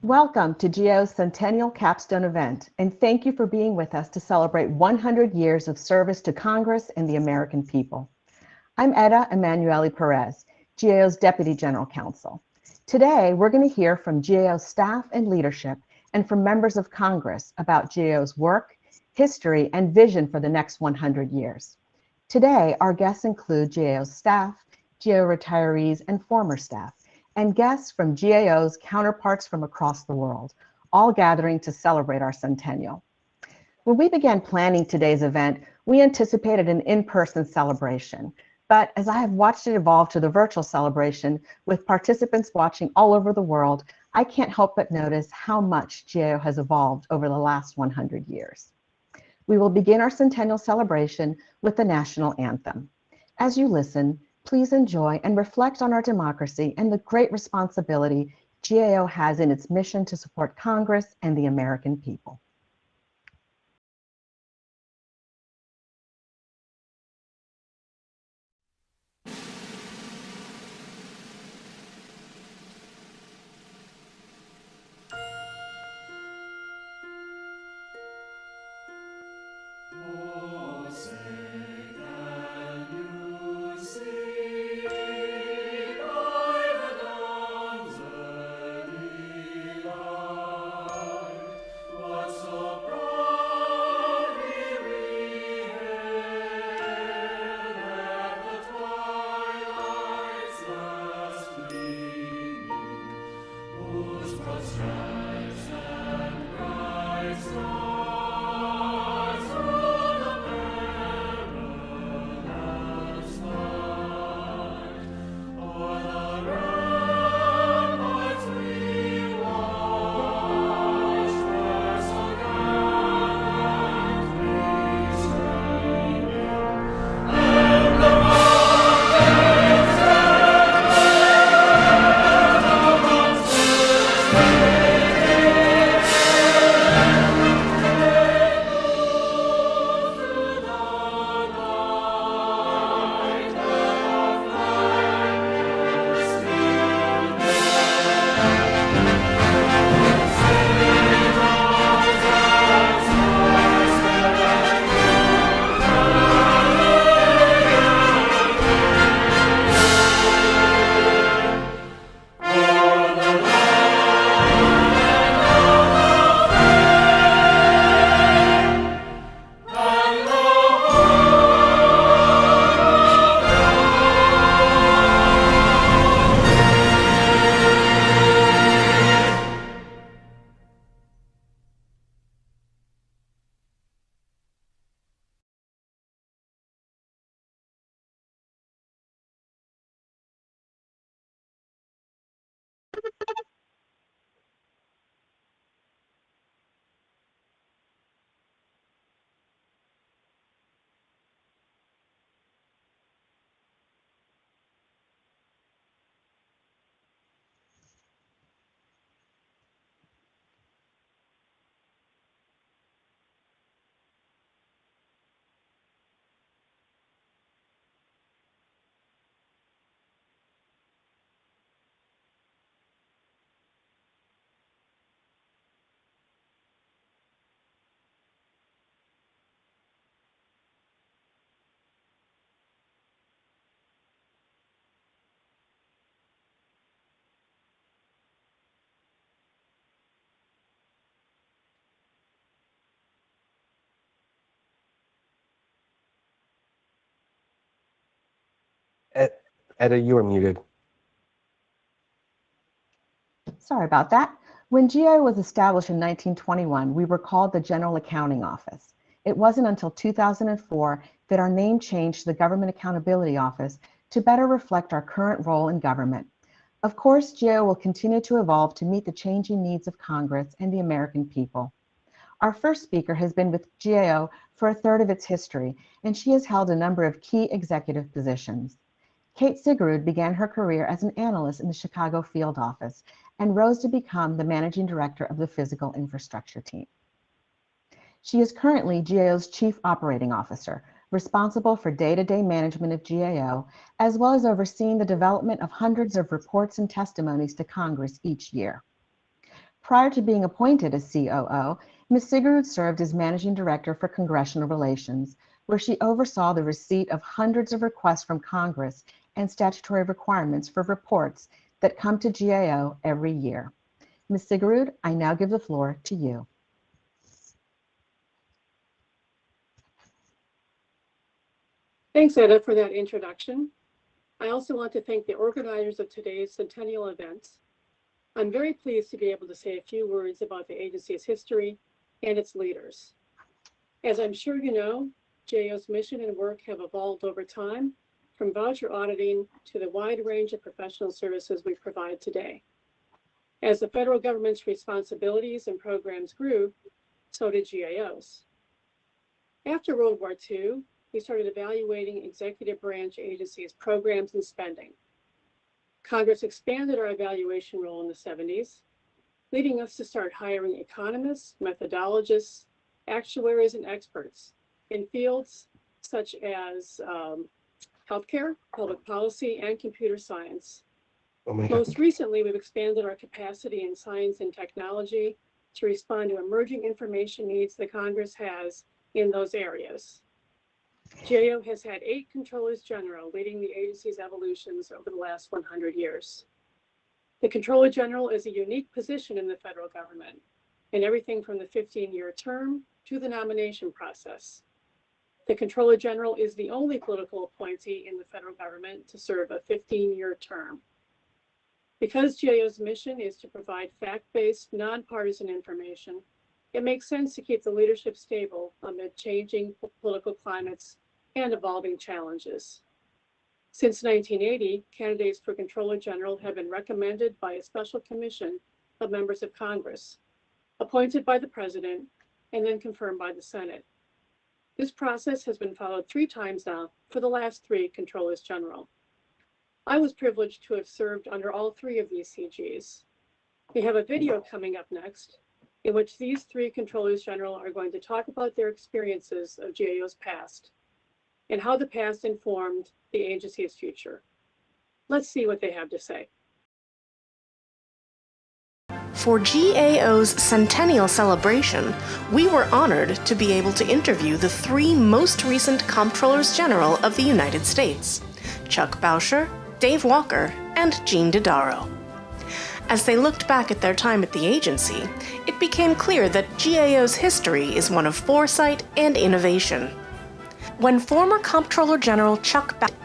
Welcome to GAO's Centennial Capstone event, and thank you for being with us to celebrate 100 years of service to Congress and the American people. I'm Etta Emanuele Perez, GAO's Deputy General Counsel. Today, we're going to hear from GAO staff and leadership and from members of Congress about GAO's work, history, and vision for the next 100 years. Today, our guests include GAO's staff, GAO retirees, and former staff, and guests from GAO's counterparts from across the world, all gathering to celebrate our centennial. When we began planning today's event, we anticipated an in-person celebration. But as I have watched it evolve to the virtual celebration with participants watching all over the world, I can't help but notice how much GAO has evolved over the last 100 years. We will begin our centennial celebration with the national anthem. As you listen, please enjoy and reflect on our democracy and the great responsibility GAO has in its mission to support Congress and the American people. Etta, you are muted. Sorry about that. When GAO was established in 1921, we were called the General Accounting Office. It wasn't until 2004 that our name changed to the Government Accountability Office to better reflect our current role in government. Of course, GAO will continue to evolve to meet the changing needs of Congress and the American people. Our first speaker has been with GAO for a third of its history, and she has held a number of key executive positions. Kate Sigerud began her career as an analyst in the Chicago field office and rose to become the managing director of the physical infrastructure team. She is currently GAO's Chief Operating Officer, responsible for day-to-day management of GAO, as well as overseeing the development of hundreds of reports and testimonies to Congress each year. Prior to being appointed as COO, Ms. Sigrud served as Managing Director for Congressional Relations, where she oversaw the receipt of hundreds of requests from Congress and statutory requirements for reports that come to GAO every year. Ms. Sigrud, I now give the floor to you. Thanks, Etta, for that introduction. I also want to thank the organizers of today's Centennial event. I'm very pleased to be able to say a few words about the agency's history and its leaders. As I'm sure you know, GAO's mission and work have evolved over time, from voucher auditing to the wide range of professional services we provide today. As the federal government's responsibilities and programs grew, so did GAO's. After World War II, we started evaluating executive branch agencies' programs and spending. Congress expanded our evaluation role in the 70s, leading us to start hiring economists, methodologists, actuaries, and experts in fields such as healthcare, public policy, and computer science. Most recently, we've expanded our capacity in science and technology to respond to emerging information needs that Congress has in those areas. GAO has had 8 controllers general leading the agency's evolutions over the last 100 years. The Controller General is a unique position in the federal government, in everything from the 15-year term to the nomination process. The Controller General is the only political appointee in the federal government to serve a 15-year term. Because GAO's mission is to provide fact-based, nonpartisan information, it makes sense to keep the leadership stable amid changing political climates and evolving challenges. Since 1980, candidates for Controller General have been recommended by a special commission of members of Congress, appointed by the President, and then confirmed by the Senate. This process has been followed 3 times now for the last 3 Controllers General. I was privileged to have served under all 3 of these CGs. We have a video coming up next in which these 3 Controllers General are going to talk about their experiences of GAO's past and how the past informed the agency's future. Let's see what they have to say. For GAO's Centennial celebration, we were honored to be able to interview the 3 most recent Comptrollers General of the United States, Chuck Bauscher, Dave Walker, and Jean Dodaro. As they looked back at their time at the agency, it became clear that GAO's history is one of foresight and innovation. When former Comptroller General Chuck Bauscher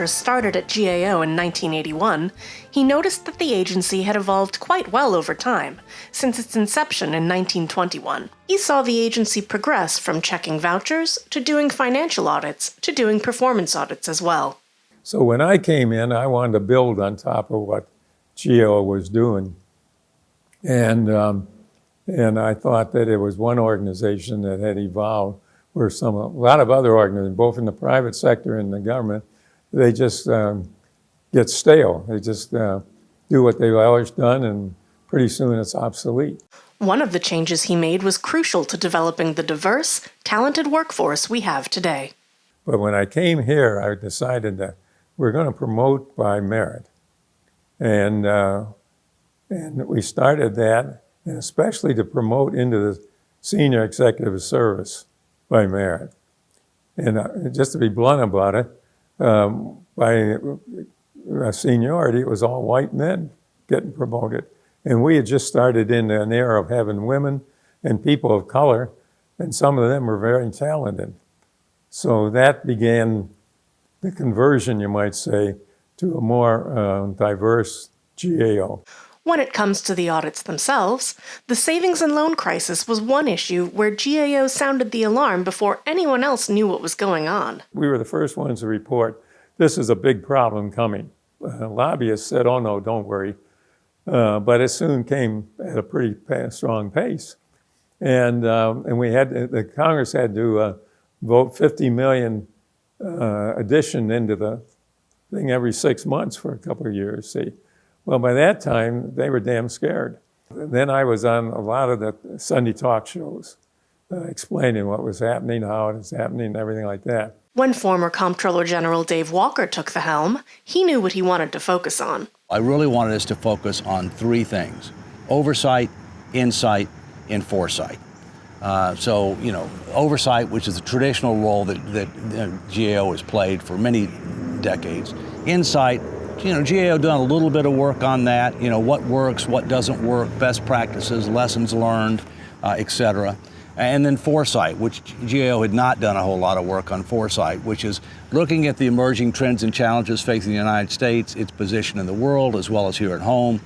started at GAO in 1981, he noticed that the agency had evolved quite well over time, since its inception in 1921. He saw the agency progress from checking vouchers to doing financial audits to doing performance audits as well. So when I came in, I wanted to build on top of what GAO was doing. And I thought that it was one organization that had evolved where a lot of other organizations, both in the private sector and the government, they just get stale. They just do what they've always done, and pretty soon it's obsolete. One of the changes he made was crucial to developing the diverse, talented workforce we have today. But when I came here, I decided that we're going to promote by merit. And we started that, and especially to promote into the senior executive service by merit. And just to be blunt about it, by seniority, it was all white men getting promoted. And we had just started in an era of having women and people of color, and some of them were very talented. So that began the conversion, you might say, to a more diverse GAO. When it comes to the audits themselves, the savings and loan crisis was one issue where GAO sounded the alarm before anyone else knew what was going on. We were the first ones to report, this is a big problem coming. Lobbyists said, oh no, don't worry. But it soon came at a pretty strong pace. And the Congress had to vote 50 million addition into the thing every 6 months for a couple of years, see. Well, by that time, they were damn scared. Then I was on a lot of the Sunday talk shows, explaining what was happening, how it was happening, and everything like that. When former Comptroller General Dave Walker took the helm, he knew what he wanted to focus on. I really wanted us to focus on three things: oversight, insight, and foresight. So, oversight, which is the traditional role that GAO has played for many decades. Insight, GAO done a little bit of work on that, what works, what doesn't work, best practices, lessons learned, et cetera. And then foresight, which GAO had not done a whole lot of work on foresight, which is looking at the emerging trends and challenges facing the United States, its position in the world, as well as here at home.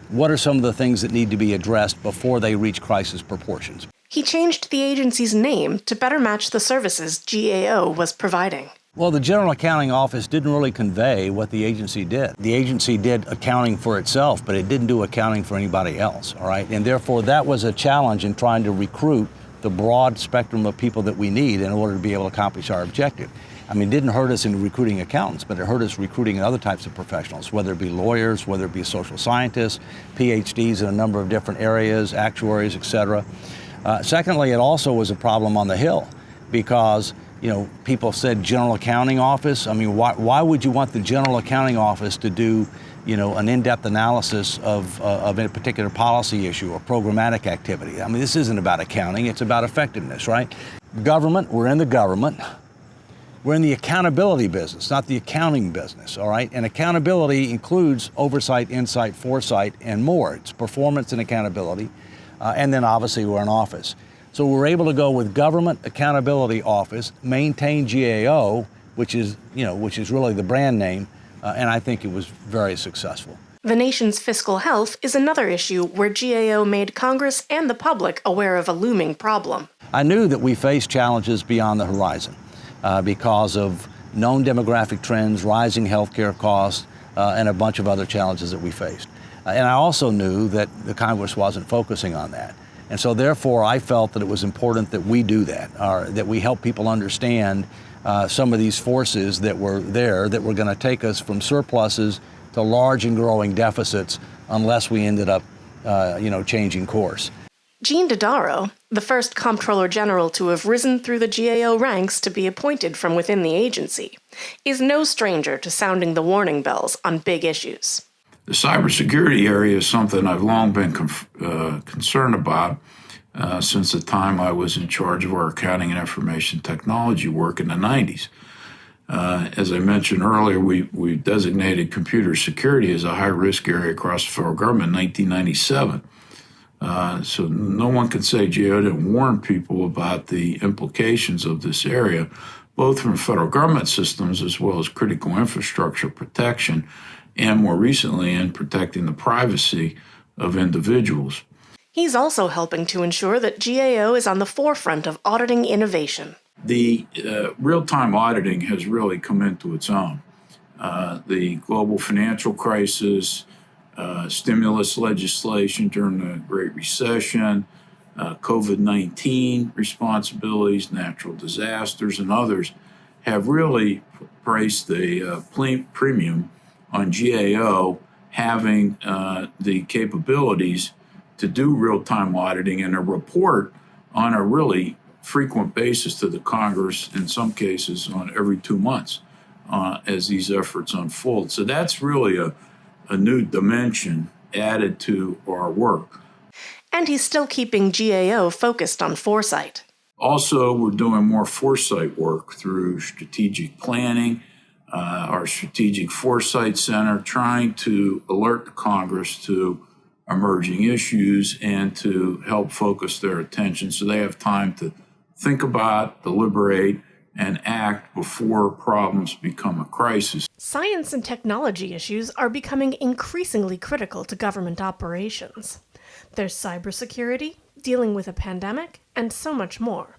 What are some of the things that need to be addressed before they reach crisis proportions? He changed the agency's name to better match the services GAO was providing. Well, the General Accounting Office didn't really convey what the agency did. The agency did accounting for itself, but it didn't do accounting for anybody else, all right? And therefore, that was a challenge in trying to recruit the broad spectrum of people that we need in order to be able to accomplish our objective. I mean, it didn't hurt us in recruiting accountants, but it hurt us recruiting other types of professionals, whether it be lawyers, whether it be social scientists, PhDs in a number of different areas, actuaries, et cetera. Secondly, it also was a problem on the Hill because, people said General Accounting Office. I mean, why would you want the General Accounting Office to do, an in-depth analysis of a particular policy issue or programmatic activity? I mean, this isn't about accounting, it's about effectiveness, right? Government, we're in the government. We're in the accountability business, not the accounting business, all right? And accountability includes oversight, insight, foresight, and more. It's performance and accountability. And then obviously we're an office. So we're able to go with Government Accountability Office, maintain GAO, which is really the brand name, and I think it was very successful. The nation's fiscal health is another issue where GAO made Congress and the public aware of a looming problem. I knew that we faced challenges beyond the horizon because of known demographic trends, rising healthcare costs, and a bunch of other challenges that we faced. And I also knew that the Congress wasn't focusing on that. And so therefore, I felt that it was important that we do that, or that we help people understand some of these forces that were there that were going to take us from surpluses to large and growing deficits unless we ended up, changing course. Gene Dodaro, the first Comptroller General to have risen through the GAO ranks to be appointed from within the agency, is no stranger to sounding the warning bells on big issues. The cybersecurity area is something I've long been concerned about since the time I was in charge of our accounting and information technology work in the 90s. As I mentioned earlier, we designated computer security as a high-risk area across the federal government in 1997. So no one can say GAO didn't warn people about the implications of this area, both from federal government systems as well as critical infrastructure protection, and more recently in protecting the privacy of individuals. He's also helping to ensure that GAO is on the forefront of auditing innovation. The real-time auditing has really come into its own. The global financial crisis, stimulus legislation during the Great Recession, COVID-19 responsibilities, natural disasters, and others have really placed the premium on GAO having the capabilities to do real-time auditing and a report on a really frequent basis to the Congress, in some cases on every 2 months as these efforts unfold. So that's really a new dimension added to our work. And he's still keeping GAO focused on foresight. Also, we're doing more foresight work through strategic planning, our Strategic Foresight Center, trying to alert the Congress to emerging issues and to help focus their attention so they have time to think about, deliberate, and act before problems become a crisis. Science and technology issues are becoming increasingly critical to government operations. There's cybersecurity, dealing with a pandemic, and so much more.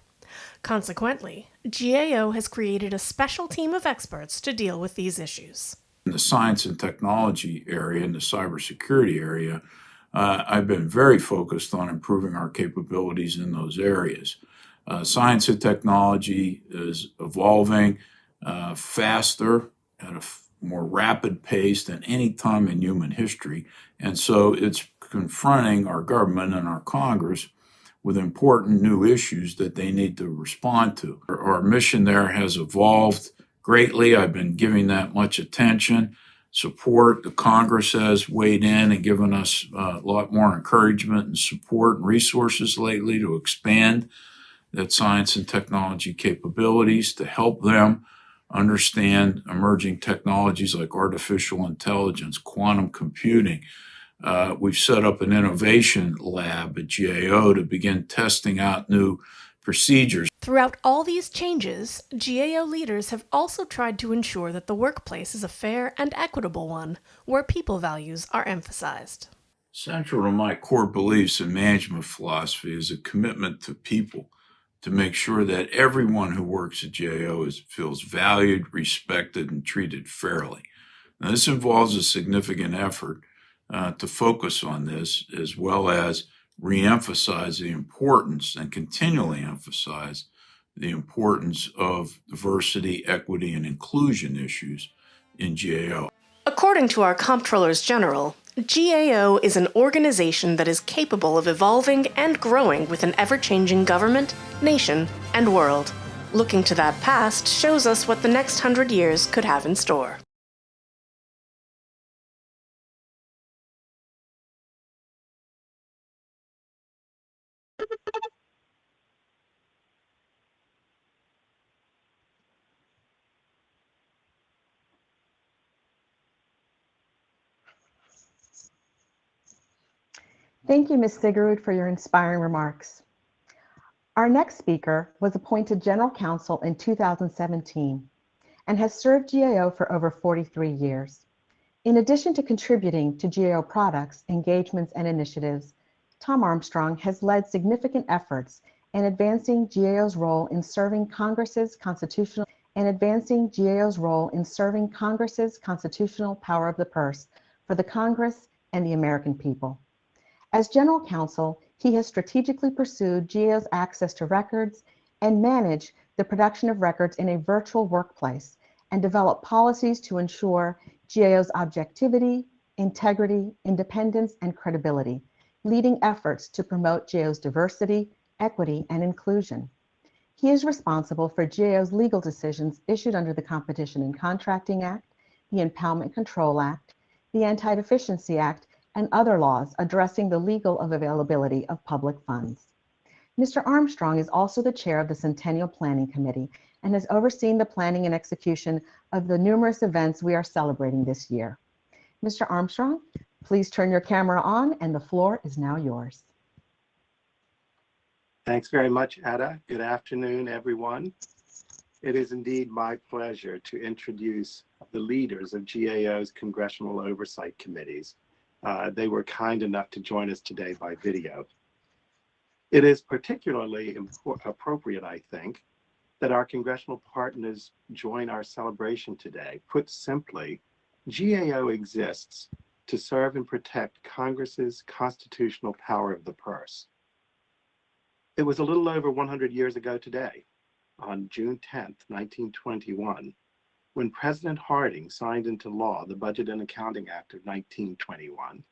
Consequently, GAO has created a special team of experts to deal with these issues. In the science and technology area, in the cybersecurity area, I've been very focused on improving our capabilities in those areas. Science and technology is evolving faster at a more rapid pace than any time in human history. And so it's confronting our government and our Congress with important new issues that they need to respond to. Our mission there has evolved greatly. I've been giving that much attention. support. The Congress has weighed in and given us a lot more encouragement and support and resources lately to expand that science and technology capabilities to help them understand emerging technologies like artificial intelligence, quantum computing. We've set up an innovation lab at GAO to begin testing out new procedures. Throughout all these changes, GAO leaders have also tried to ensure that the workplace is a fair and equitable one, where people values are emphasized. Central to my core beliefs and management philosophy is a commitment to people, to make sure that everyone who works at GAO feels valued, respected, and treated fairly. Now, this involves a significant effort to focus on this, as well as reemphasize the importance and continually emphasize the importance of diversity, equity, and inclusion issues in GAO. According to our Comptrollers General, GAO is an organization that is capable of evolving and growing with an ever-changing government, nation, and world. Looking to that past shows us what the next 100 years could have in store. Thank you, Ms. Sigerud, for your inspiring remarks. Our next speaker was appointed General Counsel in 2017 and has served GAO for over 43 years. In addition to contributing to GAO products, engagements, and initiatives, Tom Armstrong has led significant efforts in advancing GAO's role in serving Congress's constitutional power of the purse for the Congress and the American people. As General Counsel, he has strategically pursued GAO's access to records and managed the production of records in a virtual workplace and developed policies to ensure GAO's objectivity, integrity, independence, and credibility, leading efforts to promote GAO's diversity, equity, and inclusion. He is responsible for GAO's legal decisions issued under the Competition and Contracting Act, the Impoundment Control Act, the Anti-Deficiency Act, and other laws addressing the legal availability of public funds. Mr. Armstrong is also the chair of the Centennial Planning Committee and has overseen the planning and execution of the numerous events we are celebrating this year. Mr. Armstrong, please turn your camera on and the floor is now yours. Thanks very much, Etta. Good afternoon, everyone. It is indeed my pleasure to introduce the leaders of GAO's Congressional Oversight Committees. They were kind enough to join us today by video. It is particularly appropriate, I think, that our congressional partners join our celebration today. Put simply, GAO exists to serve and protect Congress's constitutional power of the purse. It was a little over 100 years ago today, on June 10th, 1921, when President Harding signed into law the Budget and Accounting Act of 1921.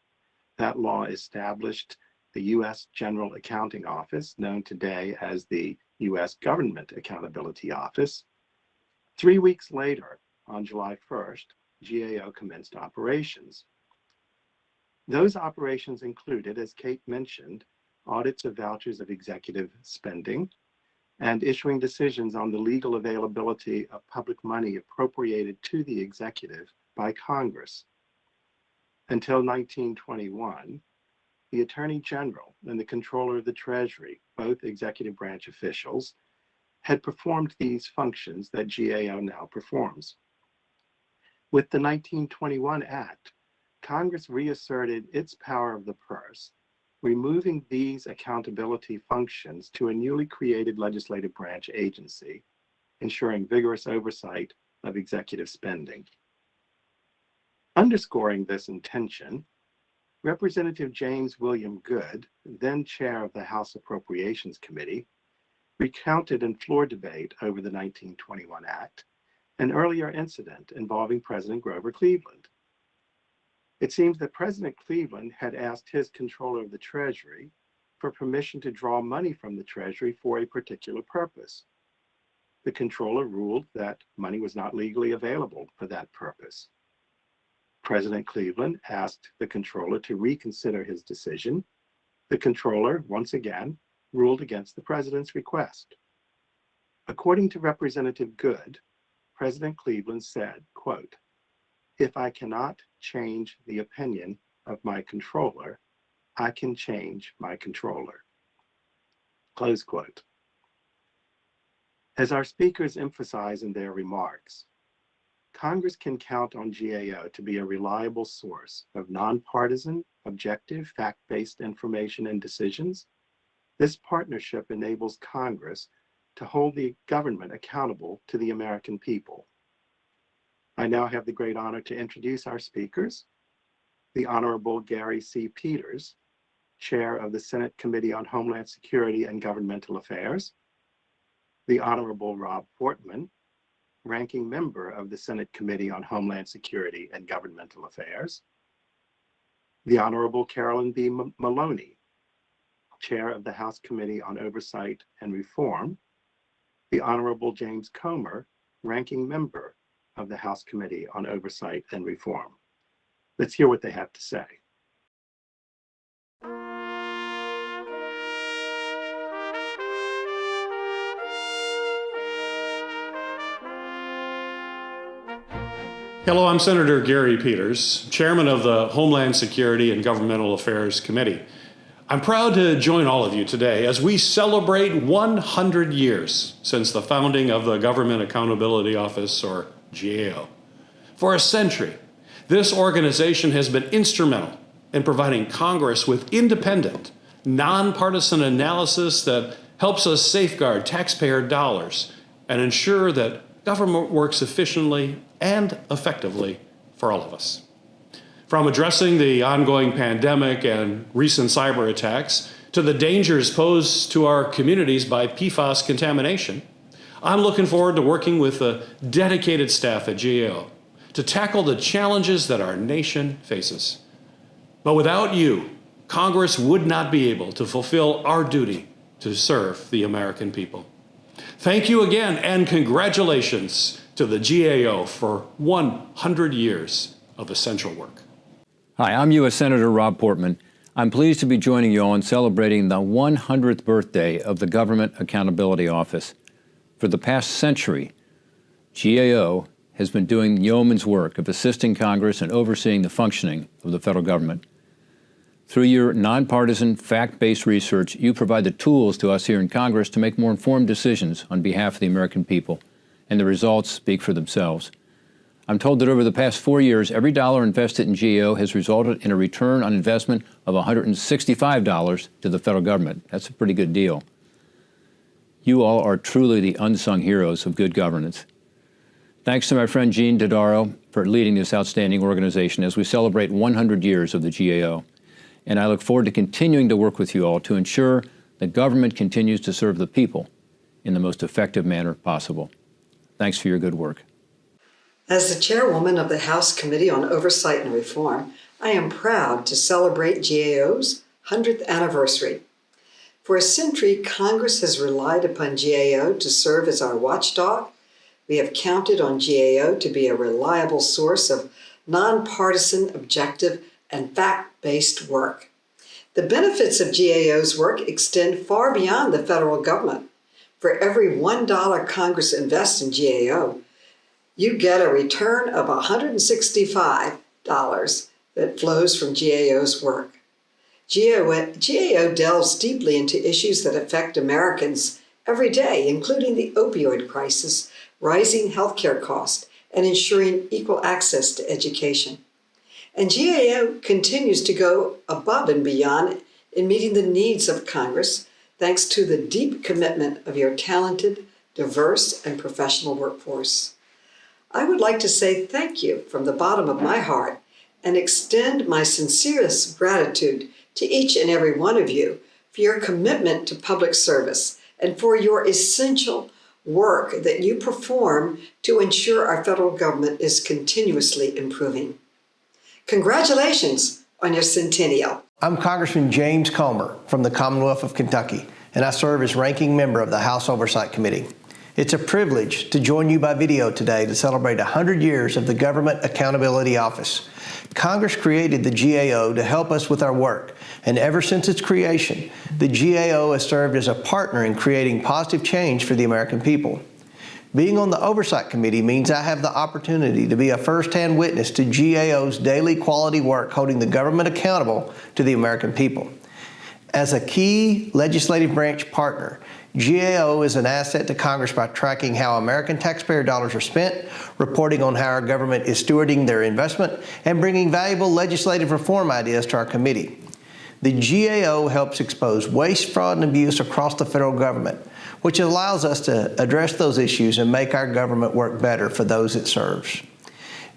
That law established the U.S. General Accounting Office, known today as the U.S. Government Accountability Office. 3 weeks later, on July 1st, GAO commenced operations. Those operations included, as Kate mentioned, audits of vouchers of executive spending and issuing decisions on the legal availability of public money appropriated to the executive by Congress. Until 1921, the Attorney General and the Comptroller of the Treasury, both executive branch officials, had performed these functions that GAO now performs. With the 1921 Act, Congress reasserted its power of the purse, removing these accountability functions to a newly created legislative branch agency, ensuring vigorous oversight of executive spending. Underscoring this intention, Representative James William Good, then chair of the House Appropriations Committee, recounted in floor debate over the 1921 Act an earlier incident involving President Grover Cleveland. It seems that President Cleveland had asked his Comptroller of the Treasury for permission to draw money from the Treasury for a particular purpose. The Comptroller ruled that money was not legally available for that purpose. President Cleveland asked the controller to reconsider his decision. The controller, once again, ruled against the president's request. According to Representative Good, President Cleveland said, quote, "If I cannot change the opinion of my controller, I can change my controller." Close quote. As our speakers emphasize in their remarks, Congress can count on GAO to be a reliable source of nonpartisan, objective, fact-based information and decisions. This partnership enables Congress to hold the government accountable to the American people. I now have the great honor to introduce our speakers, the Honorable Gary C. Peters, Chair of the Senate Committee on Homeland Security and Governmental Affairs, the Honorable Rob Portman, Ranking Member of the Senate Committee on Homeland Security and Governmental Affairs, the Honorable Carolyn B. Maloney, Chair of the House Committee on Oversight and Reform, the Honorable James Comer, Ranking Member of the House Committee on Oversight and Reform. Let's hear what they have to say. Hello, I'm Senator Gary Peters, Chairman of the Homeland Security and Governmental Affairs Committee. I'm proud to join all of you today as we celebrate 100 years since the founding of the Government Accountability Office, or GAO. For a century, this organization has been instrumental in providing Congress with independent, nonpartisan analysis that helps us safeguard taxpayer dollars and ensure that government works efficiently and effectively for all of us. From addressing the ongoing pandemic and recent cyber attacks to the dangers posed to our communities by PFAS contamination, I'm looking forward to working with the dedicated staff at GAO to tackle the challenges that our nation faces. But without you, Congress would not be able to fulfill our duty to serve the American people. Thank you again, and congratulations to the GAO for 100 years of essential work. Hi, I'm U.S. Senator Rob Portman. I'm pleased to be joining you all in celebrating the 100th birthday of the Government Accountability Office. For the past century, GAO has been doing yeoman's work of assisting Congress and overseeing the functioning of the federal government. Through your nonpartisan, fact-based research, you provide the tools to us here in Congress to make more informed decisions on behalf of the American people, and the results speak for themselves. I'm told that over the past 4 years, every dollar invested in GAO has resulted in a return on investment of $165 to the federal government. That's a pretty good deal. You all are truly the unsung heroes of good governance. Thanks to my friend Gene Dodaro for leading this outstanding organization as we celebrate 100 years of the GAO. And I look forward to continuing to work with you all to ensure that government continues to serve the people in the most effective manner possible. Thanks for your good work. As the chairwoman of the House Committee on Oversight and Reform, I am proud to celebrate GAO's 100th anniversary. For a century, Congress has relied upon GAO to serve as our watchdog. We have counted on GAO to be a reliable source of nonpartisan, objective, and fact-based work. The benefits of GAO's work extend far beyond the federal government. For every $1 Congress invests in GAO, you get a return of $165 that flows from GAO's work. GAO delves deeply into issues that affect Americans every day, including the opioid crisis, rising healthcare costs, and ensuring equal access to education. And GAO continues to go above and beyond in meeting the needs of Congress, thanks to the deep commitment of your talented, diverse, and professional workforce. I would like to say thank you from the bottom of my heart and extend my sincerest gratitude to each and every one of you for your commitment to public service and for your essential work that you perform to ensure our federal government is continuously improving. Congratulations on your centennial. I'm Congressman James Comer from the Commonwealth of Kentucky, and I serve as ranking member of the House Oversight Committee. It's a privilege to join you by video today to celebrate 100 years of the Government Accountability Office. Congress created the GAO to help us with our work, and ever since its creation, the GAO has served as a partner in creating positive change for the American people. Being on the Oversight Committee means I have the opportunity to be a first-hand witness to GAO's daily quality work holding the government accountable to the American people. As a key legislative branch partner, GAO is an asset to Congress by tracking how American taxpayer dollars are spent, reporting on how our government is stewarding their investment, and bringing valuable legislative reform ideas to our committee. The GAO helps expose waste, fraud, and abuse across the federal government, which allows us to address those issues and make our government work better for those it serves.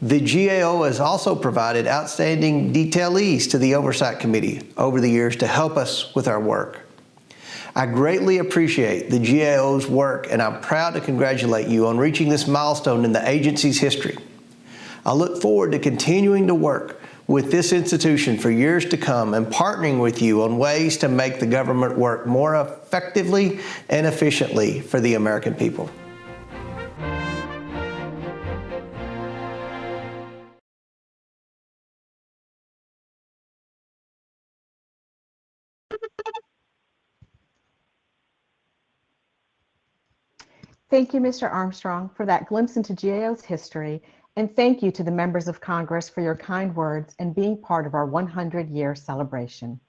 The GAO has also provided outstanding detailees to the Oversight Committee over the years to help us with our work. I greatly appreciate the GAO's work, and I'm proud to congratulate you on reaching this milestone in the agency's history. I look forward to continuing to work with this institution for years to come and partnering with you on ways to make the government work more effectively and efficiently for the American people. Thank you, Mr. Armstrong, for that glimpse into GAO's history, and thank you to the members of Congress for your kind words and being part of our 100-year celebration.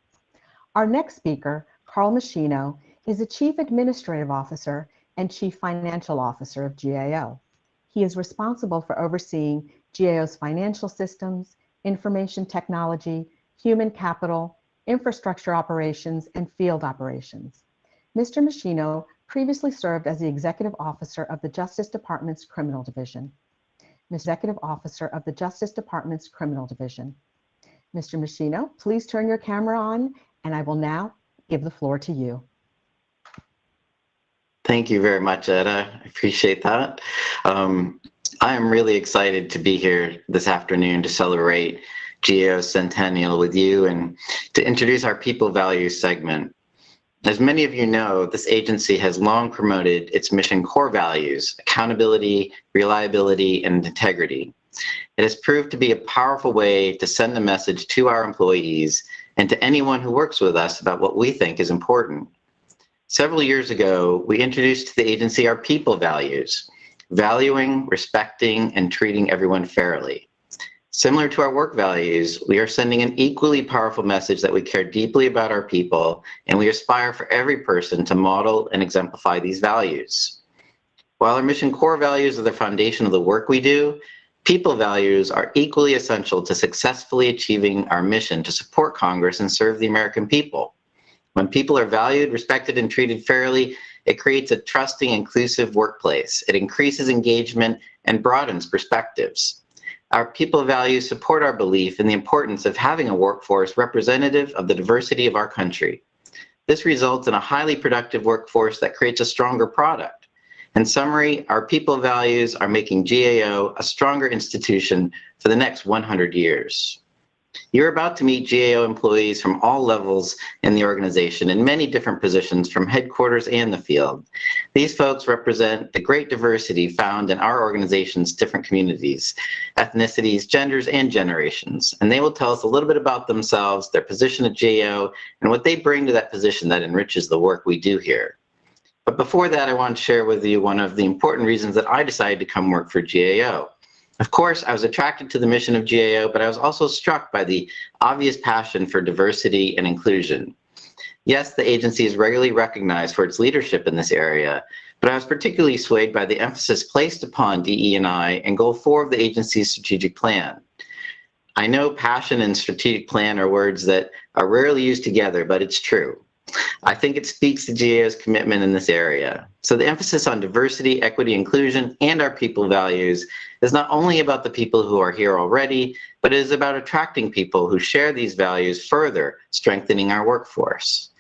Our next speaker, Carl Machino, is the Chief Administrative Officer and Chief Financial Officer of GAO. He is responsible for overseeing GAO's financial systems, information technology, human capital, infrastructure operations, and field operations. Mr. Machino previously served as the Executive Officer of the Justice Department's Criminal Division. Executive Officer of the Justice Department's Criminal Division. Mr. Machino, please turn your camera on, and I will now give the floor to you. Thank you very much, Etta. I appreciate that. I am really excited to be here this afternoon to celebrate GAO's Centennial with you and to introduce our People Values segment. As many of you know, this agency has long promoted its mission core values: accountability, reliability, and integrity. It has proved to be a powerful way to send a message to our employees and to anyone who works with us about what we think is important. Several years ago, we introduced to the agency our people values: valuing, respecting, and treating everyone fairly. Similar to our work values, we are sending an equally powerful message that we care deeply about our people, and we aspire for every person to model and exemplify these values. While our mission core values are the foundation of the work we do, people values are equally essential to successfully achieving our mission to support Congress and serve the American people. When people are valued, respected, and treated fairly, it creates a trusting, inclusive workplace. It increases engagement and broadens perspectives. Our people values support our belief in the importance of having a workforce representative of the diversity of our country. This results in a highly productive workforce that creates a stronger product. In summary, our people values are making GAO a stronger institution for the next 100 years. You're about to meet GAO employees from all levels in the organization in many different positions from headquarters and the field. These folks represent the great diversity found in our organization's different communities, ethnicities, genders, and generations. And they will tell us a little bit about themselves, their position at GAO, and what they bring to that position that enriches the work we do here. But before that, I want to share with you one of the important reasons that I decided to come work for GAO. Of course, I was attracted to the mission of GAO, but I was also struck by the obvious passion for diversity and inclusion. Yes, the agency is regularly recognized for its leadership in this area, but I was particularly swayed by the emphasis placed upon DE&I and Goal 4 of the agency's strategic plan. I know passion and strategic plan are words that are rarely used together, but it's true. I think it speaks to GAO's commitment in this area. So the emphasis on diversity, equity, inclusion, and our people values is not only about the people who are here already, but it is about attracting people who share these values, further strengthening our workforce.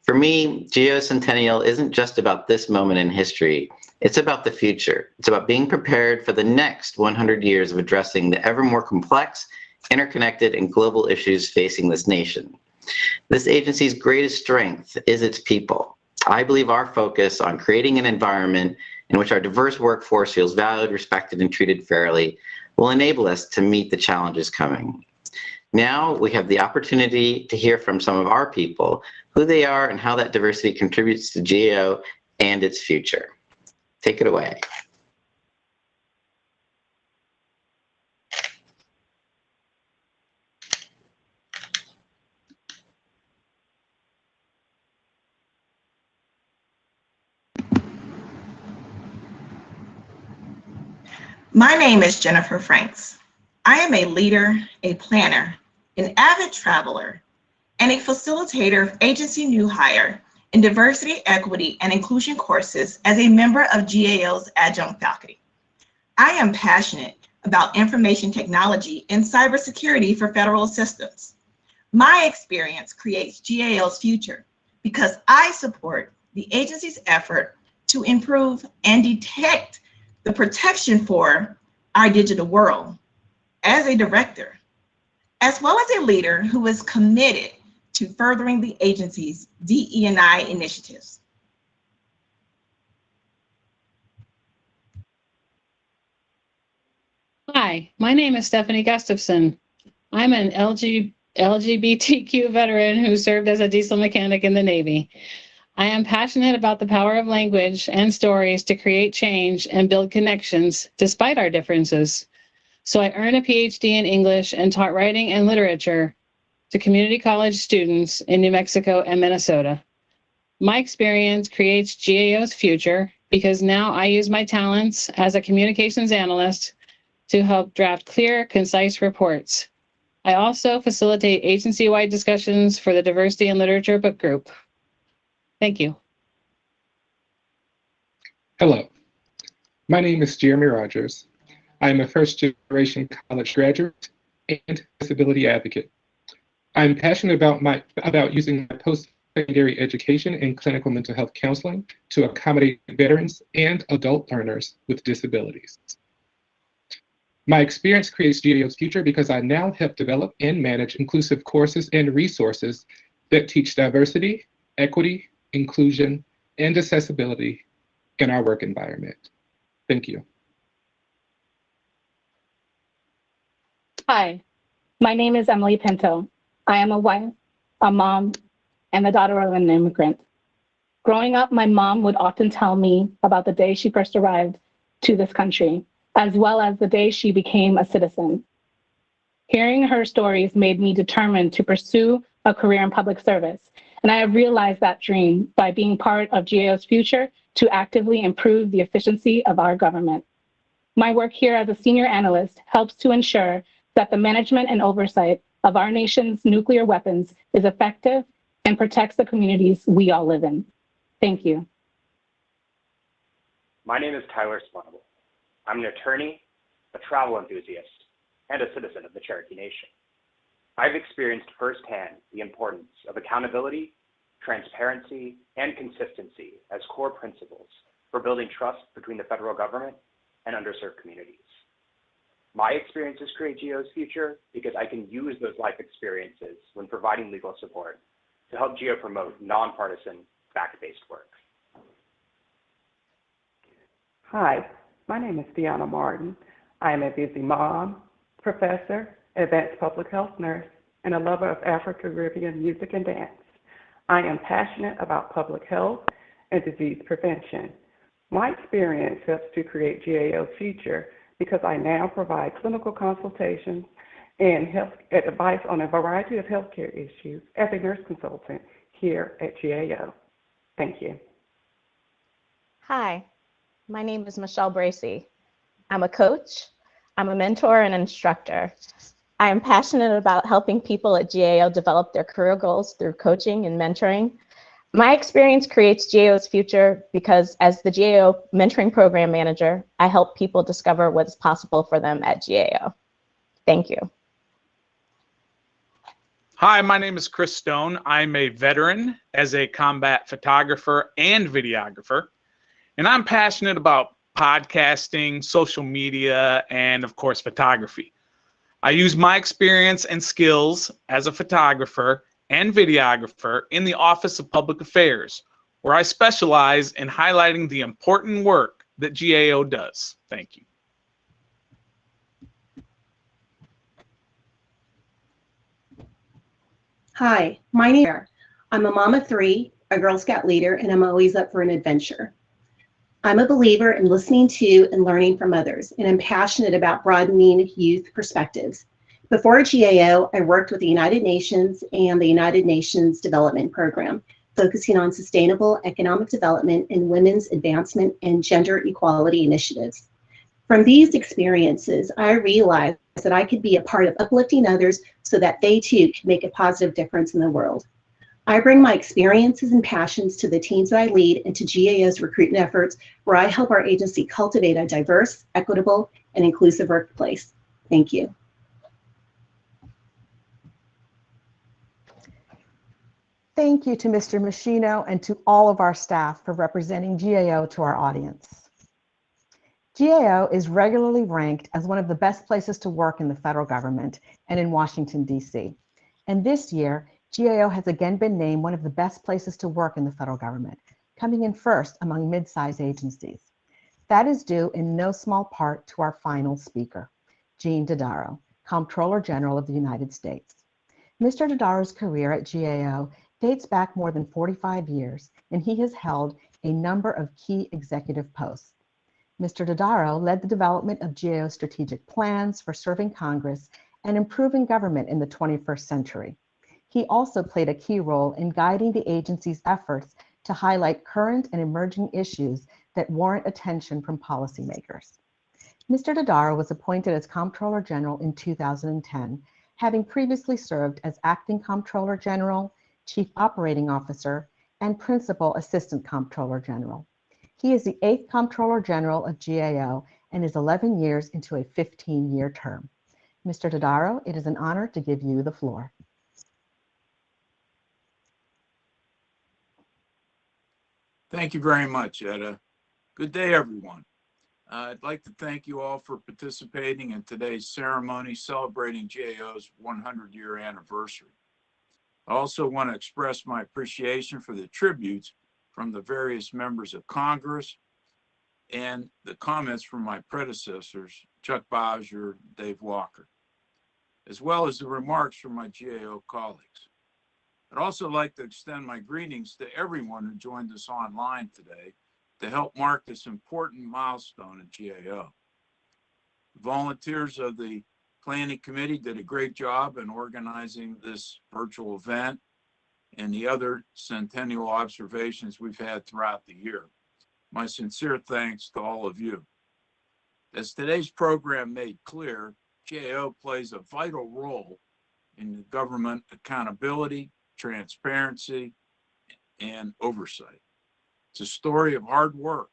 For me, GAO Centennial isn't just about this moment in history. It's about the future. It's about being prepared for the next 100 years of addressing the ever more complex, interconnected, and global issues facing this nation. This agency's greatest strength is its people. I believe our focus on creating an environment in which our diverse workforce feels valued, respected, and treated fairly will enable us to meet the challenges coming. Now we have the opportunity to hear from some of our people, who they are and how that diversity contributes to GAO and its future. Take it away. My name is Jennifer Franks. I am a leader, a planner, an avid traveler, and a facilitator of agency new hire in diversity, equity, and inclusion courses as a member of GAO's adjunct faculty. I am passionate about information technology and cybersecurity for federal assistance. My experience creates GAO's future because I support the agency's effort to improve and detect the protection for our digital world. As a director, as well as a leader who is committed to furthering the agency's DE&I initiatives. Hi, my name is Stephanie Gustafson. I'm an LGBTQ veteran who served as a diesel mechanic in the Navy. I am passionate about the power of language and stories to create change and build connections despite our differences. So I earned a PhD in English and taught writing and literature to community college students in New Mexico and Minnesota. My experience creates GAO's future because now I use my talents as a communications analyst to help draft clear, concise reports. I also facilitate agency-wide discussions for the Diversity and Literature Book Group. Thank you. Hello, my name is Jeremy Rogers. I am a first-generation college graduate and disability advocate. I'm passionate about using my post-secondary education in clinical mental health counseling to accommodate veterans and adult learners with disabilities. My experience creates GAO's future because I now help develop and manage inclusive courses and resources that teach diversity, equity, inclusion, and accessibility in our work environment. Thank you. Hi, my name is Emily Pinto. I am a wife, a mom, and the daughter of an immigrant. Growing up, my mom would often tell me about the day she first arrived to this country, as well as the day she became a citizen. Hearing her stories made me determined to pursue a career in public service, and I have realized that dream by being part of GAO's future to actively improve the efficiency of our government. My work here as a senior analyst helps to ensure that the management and oversight of our nation's nuclear weapons is effective and protects the communities we all live in. Thank you. My name is Tyler Sponable. I'm an attorney, a travel enthusiast, and a citizen of the Cherokee Nation. I've experienced firsthand the importance of accountability, transparency, and consistency as core principles for building trust between the federal government and underserved communities. My experiences create GAO's future because I can use those life experiences when providing legal support to help GAO promote nonpartisan, fact-based work. Hi, my name is Deanna Martin. I am a busy mom, professor, advanced public health nurse, and a lover of Afro-Caribbean music and dance. I am passionate about public health and disease prevention. My experience helps to create GAO's future because I now provide clinical consultations and health advice on a variety of healthcare issues as a nurse consultant here at GAO. Thank you. Hi, my name is Michelle Bracey. I'm a coach, I'm a mentor and instructor. I am passionate about helping people at GAO develop their career goals through coaching and mentoring. My experience creates GAO's future because as the GAO mentoring program manager, I help people discover what's possible for them at GAO. Thank you. Hi, my name is Chris Stone. I'm a veteran as a combat photographer and videographer, and I'm passionate about podcasting, social media, and of course, photography. I use my experience and skills as a photographer and videographer in the Office of Public Affairs, where I specialize in highlighting the important work that GAO does. Thank you. Hi, my name is Sarah. I'm a mom of three, a Girl Scout leader, and I'm always up for an adventure. I'm a believer in listening to and learning from others, and I'm passionate about broadening youth perspectives. Before GAO, I worked with the United Nations and the United Nations Development Program, focusing on sustainable economic development and women's advancement and gender equality initiatives. From these experiences, I realized that I could be a part of uplifting others so that they too can make a positive difference in the world. I bring my experiences and passions to the teams that I lead and to GAO's recruitment efforts, where I help our agency cultivate a diverse, equitable, and inclusive workplace. Thank you. Thank you to Mr. Machino and to all of our staff for representing GAO to our audience. GAO is regularly ranked as one of the best places to work in the federal government and in Washington, D.C. And this year, GAO has again been named one of the best places to work in the federal government, coming in first among mid-sized agencies. That is due in no small part to our final speaker, Gene Dodaro, Comptroller General of the United States. Mr. Dodaro's career at GAO dates back more than 45 years, and he has held a number of key executive posts. Mr. Dodaro led the development of GAO's strategic plans for serving Congress and improving government in the 21st century. He also played a key role in guiding the agency's efforts to highlight current and emerging issues that warrant attention from policymakers. Mr. Dodaro was appointed as Comptroller General in 2010, having previously served as Acting Comptroller General, Chief Operating Officer, and Principal Assistant Comptroller General. He is the 8th Comptroller General of GAO and is 11 years into a 15-year term. Mr. Dodaro, it is an honor to give you the floor. Thank you very much, Etta. Good day, everyone. I'd like to thank you all for participating in today's ceremony celebrating GAO's 100-year anniversary. I also want to express my appreciation for the tributes from the various members of Congress and the comments from my predecessors, Chuck Bowser, Dave Walker, as well as the remarks from my GAO colleagues. I'd also like to extend my greetings to everyone who joined us online today to help mark this important milestone at GAO. The volunteers of the Planning Committee did a great job in organizing this virtual event and the other Centennial observations we've had throughout the year. My sincere thanks to all of you. As today's program made clear, GAO plays a vital role in government accountability, transparency, and oversight. It's a story of hard work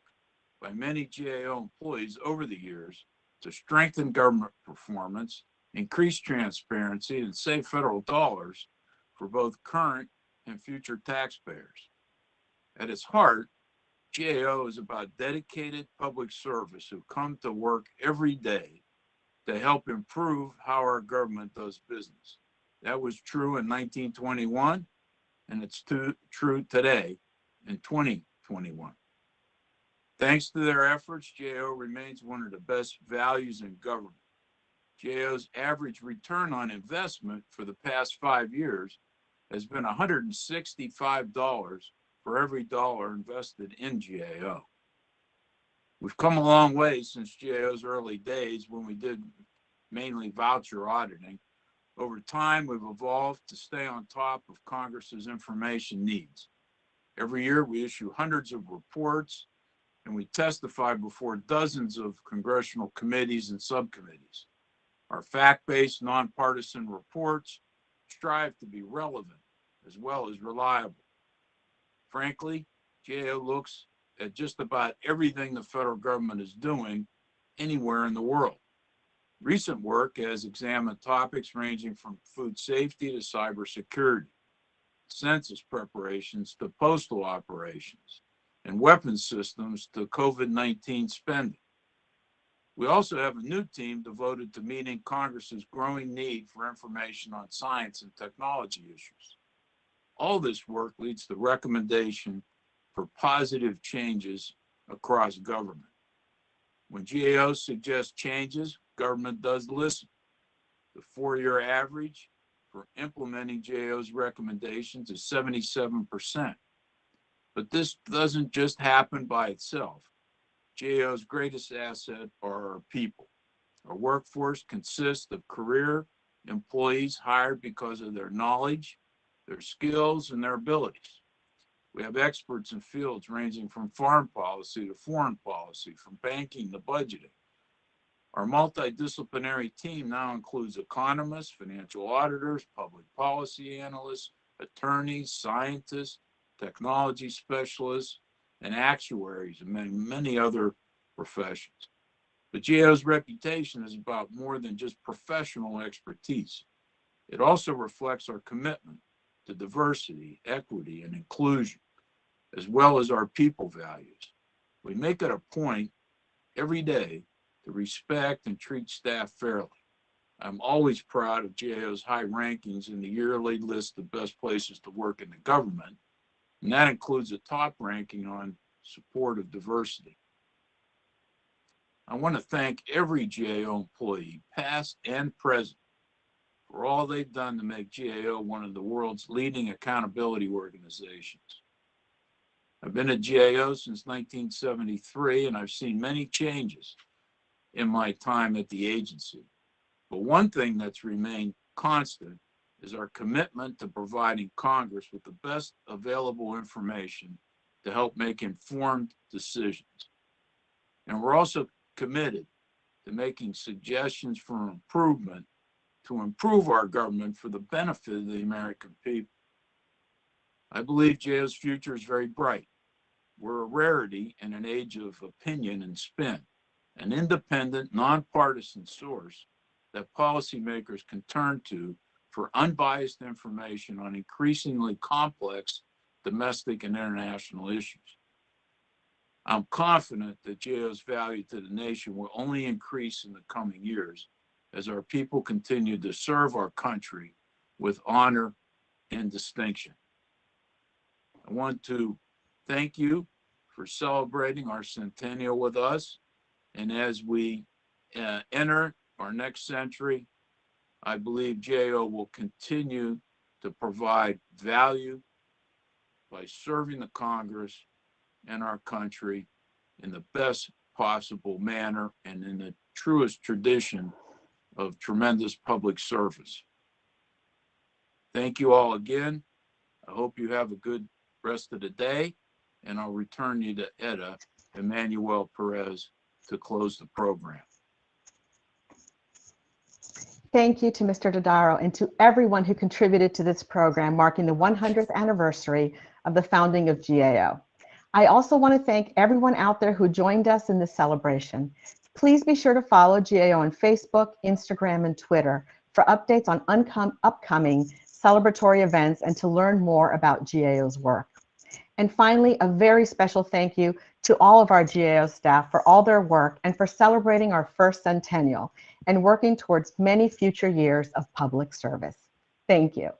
by many GAO employees over the years to strengthen government performance, increase transparency, and save federal dollars for both current and future taxpayers. At its heart, GAO is about dedicated public service who come to work every day to help improve how our government does business. That was true in 1921, and it's true today in 2021. Thanks to their efforts, GAO remains one of the best values in government. GAO's average return on investment for the past 5 years has been $165 for every dollar invested in GAO. We've come a long way since GAO's early days when we did mainly voucher auditing. Over time, we've evolved to stay on top of Congress's information needs. Every year, we issue hundreds of reports, and we testify before dozens of congressional committees and subcommittees. Our fact-based, nonpartisan reports strive to be relevant as well as reliable. Frankly, GAO looks at just about everything the federal government is doing anywhere in the world. Recent work has examined topics ranging from food safety to cybersecurity, census preparations to postal operations, and weapons systems to COVID-19 spending. We also have a new team devoted to meeting Congress's growing need for information on science and technology issues. All this work leads to recommendation for positive changes across government. When GAO suggests changes, government does listen. The 4-year average for implementing GAO's recommendations is 77%. But this doesn't just happen by itself. GAO's greatest asset are our people. Our workforce consists of career employees hired because of their knowledge, their skills, and their abilities. We have experts in fields ranging from foreign policy to foreign policy, from banking to budgeting. Our multidisciplinary team now includes economists, financial auditors, public policy analysts, attorneys, scientists, technology specialists, and actuaries, and many other professions. But GAO's reputation is about more than just professional expertise. It also reflects our commitment to diversity, equity, and inclusion, as well as our people values. We make it a point every day to respect and treat staff fairly. I'm always proud of GAO's high rankings in the yearly list of best places to work in the government, and that includes a top ranking on support of diversity. I want to thank every GAO employee, past and present, for all they've done to make GAO one of the world's leading accountability organizations. I've been at GAO since 1973, and I've seen many changes in my time at the agency. But one thing that's remained constant is our commitment to providing Congress with the best available information to help make informed decisions. And we're also committed to making suggestions for improvement to improve our government for the benefit of the American people. I believe GAO's future is very bright. We're a rarity in an age of opinion and spin, an independent, nonpartisan source that policymakers can turn to for unbiased information on increasingly complex domestic and international issues. I'm confident that GAO's value to the nation will only increase in the coming years as our people continue to serve our country with honor and distinction. I want to thank you for celebrating our centennial with us. And as we enter our next century, I believe GAO will continue to provide value by serving the Congress and our country in the best possible manner and in the truest tradition of tremendous public service. Thank you all again. I hope you have a good rest of the day, and I'll return you to Etta Emanuel Perez to close the program. Thank you to Mr. Dodaro and to everyone who contributed to this program marking the 100th anniversary of the founding of GAO. I also want to thank everyone out there who joined us in this celebration. Please be sure to follow GAO on Facebook, Instagram, and Twitter for updates on upcoming celebratory events and to learn more about GAO's work. And finally, a very special thank you to all of our GAO staff for all their work and for celebrating our first centennial and working towards many future years of public service. Thank you.